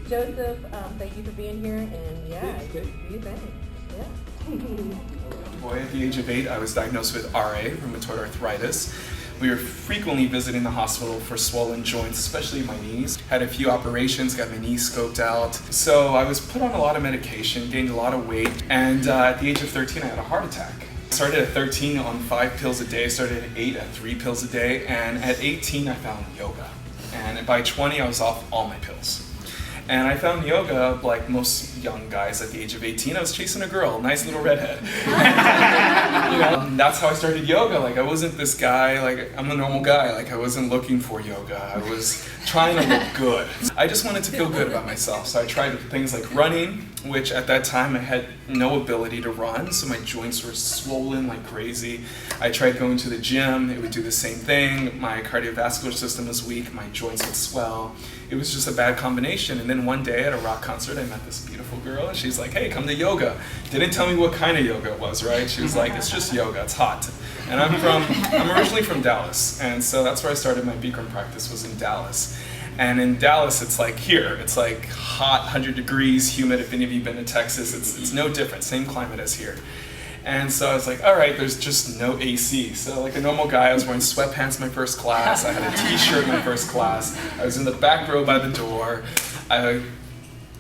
Joseph, thank you for being here, and yeah, do your thing. Yeah. Boy, at the age of 8, I was diagnosed with RA, rheumatoid arthritis. We were frequently visiting the hospital for swollen joints, especially my knees. Had a few operations, got my knees scoped out. So I was put on a lot of medication, gained a lot of weight, and at the age of 13, I had a heart attack. I started at 13 on 5 pills a day, started at 8 at 3 pills a day, and at 18, I found yoga. And by 20, I was off all my pills. And I found yoga, like most young guys at the age of 18, I was chasing a girl, nice little redhead. And that's how I started yoga. Like, I wasn't this guy, like, I'm a normal guy. Like, I wasn't looking for yoga. I was trying to look good. I just wanted to feel good about myself. So I tried things like running, which at that time I had no ability to run, so my joints were swollen like crazy. I tried going to the gym, it would do the same thing. My cardiovascular system was weak, my joints would swell. It was just a bad combination. And then one day at a rock concert, I met this beautiful girl, and she's like, hey, come to yoga. Didn't tell me what kind of yoga it was, right? She was like, it's just yoga, it's hot. And I'm originally from Dallas, and so that's where I started my Bikram practice, was in Dallas. And in Dallas, it's like here. It's like hot, 100 degrees, humid. If any of you have been to Texas, it's no different, same climate as here. And so I was like, all right, there's just no AC. So like a normal guy, I was wearing sweatpants my first class. I had a t-shirt my first class. I was in the back row by the door.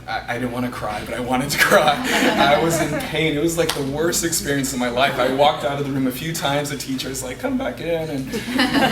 I didn't want to cry, but I wanted to cry. I was in pain. It was like the worst experience of my life. I walked out of the room a few times. The teacher was like, come back in, and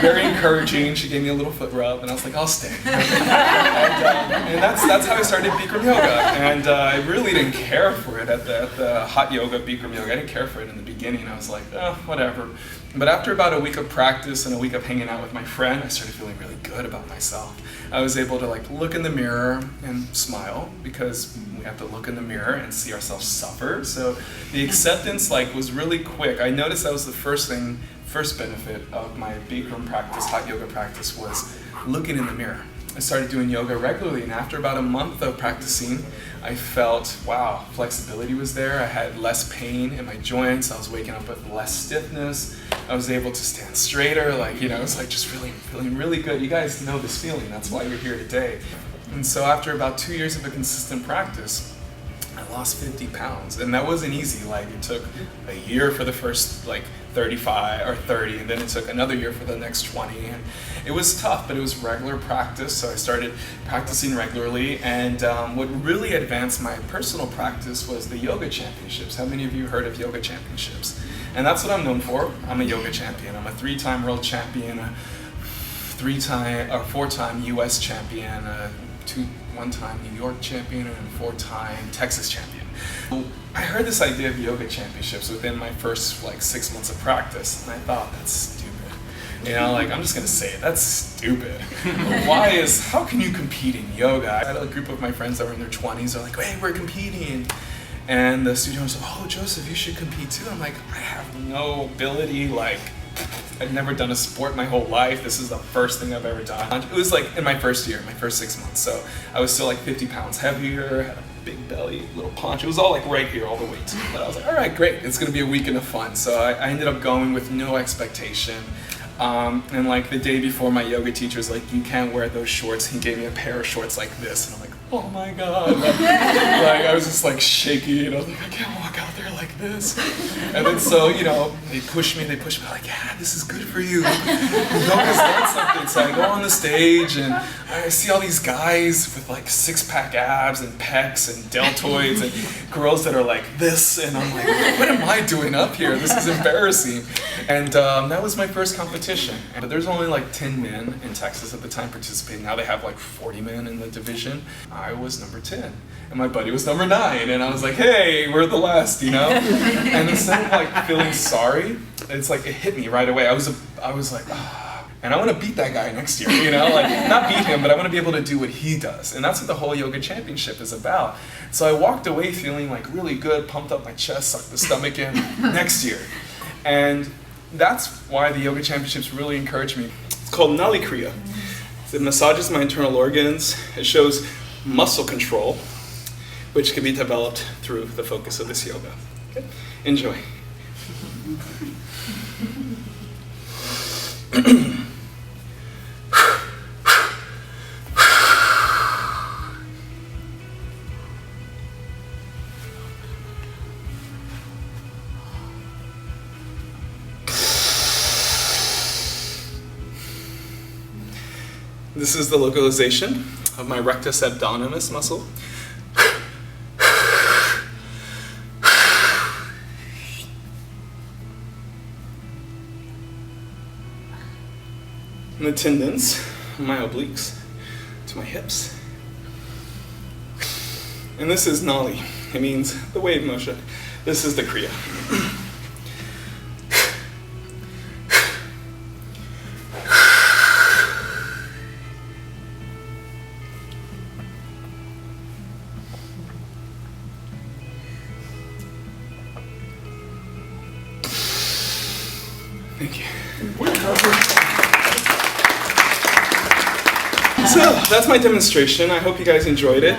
very encouraging. She gave me a little foot rub, and I was like, I'll stay. And that's how I started Bikram yoga. And I really didn't care for it at the hot yoga, Bikram yoga. I didn't care for it in the beginning. I was like, oh, whatever. But after about a week of practice and a week of hanging out with my friend, I started feeling really good about myself. I was able to like look in the mirror and smile, because we have to look in the mirror and see ourselves suffer. So the acceptance was really quick. I noticed that was the first benefit of my Bikram practice, hot yoga practice, was looking in the mirror. I started doing yoga regularly, and after about a month of practicing, I felt, wow, flexibility was there. I had less pain in my joints. I was waking up with less stiffness. I was able to stand straighter. It was like just feeling really good. You guys know this feeling. That's why you're here today. And so after about 2 years of a consistent practice, I lost 50 pounds. And that wasn't easy. It took a year for the first 35 or 30, and then it took another year for the next 20. And it was tough, but it was regular practice. So I started practicing regularly. And what really advanced my personal practice was the yoga championships. How many of you heard of yoga championships? And that's what I'm known for. I'm a yoga champion. I'm a 3-time world champion, a 4-time US champion, a 1-time New York champion, and a 4-time Texas champion. I heard this idea of yoga championships within my first 6 months of practice, and I thought, that's stupid. I'm just gonna say it, that's stupid. How can you compete in yoga? I had a group of my friends that were in their 20s, they're like, hey, we're competing. And the studio was like, oh, Joseph, you should compete too. I'm like, I have no ability, I've never done a sport my whole life. This is the first thing I've ever done. It was in my first year, my first 6 months. So I was still 50 pounds heavier, had a big belly, little paunch. It was all right here, all the weights. But I was like, all right, great. It's gonna be a weekend of fun. So I ended up going with no expectation. And the day before, my yoga teacher's like, you can't wear those shorts. He gave me a pair of shorts like this. And I'm like, oh my God. I was just shaking. I was like, I can't walk out there like this. And then so, they push me, like, yeah, this is good for you. Yoga's done something. So I go on the stage and I see all these guys with 6-pack abs and pecs and deltoids and girls that are like this. And I'm like, what am I doing up here? This is embarrassing. And that was my first competition. But there's only 10 men in Texas at the time participating. Now they have 40 men in the division. I was number 10, and my buddy was number 9, and I was like, hey, we're the last, And instead of feeling sorry, it's it hit me right away. I was like, ah, and I want to beat that guy next year, not beat him, but I want to be able to do what he does. And that's what the whole yoga championship is about. So I walked away feeling really good, pumped up my chest, sucked the stomach in next year. And that's why the yoga championships really encouraged me. It's called Nali Kriya. It massages my internal organs. It shows muscle control, which can be developed through the focus of this yoga. Okay? Enjoy. This is the localization of my rectus abdominis muscle. And the tendons, my obliques, to my hips. And this is Nali. It means the wave motion. This is the Kriya. Thank you. So that's my demonstration. I hope you guys enjoyed it.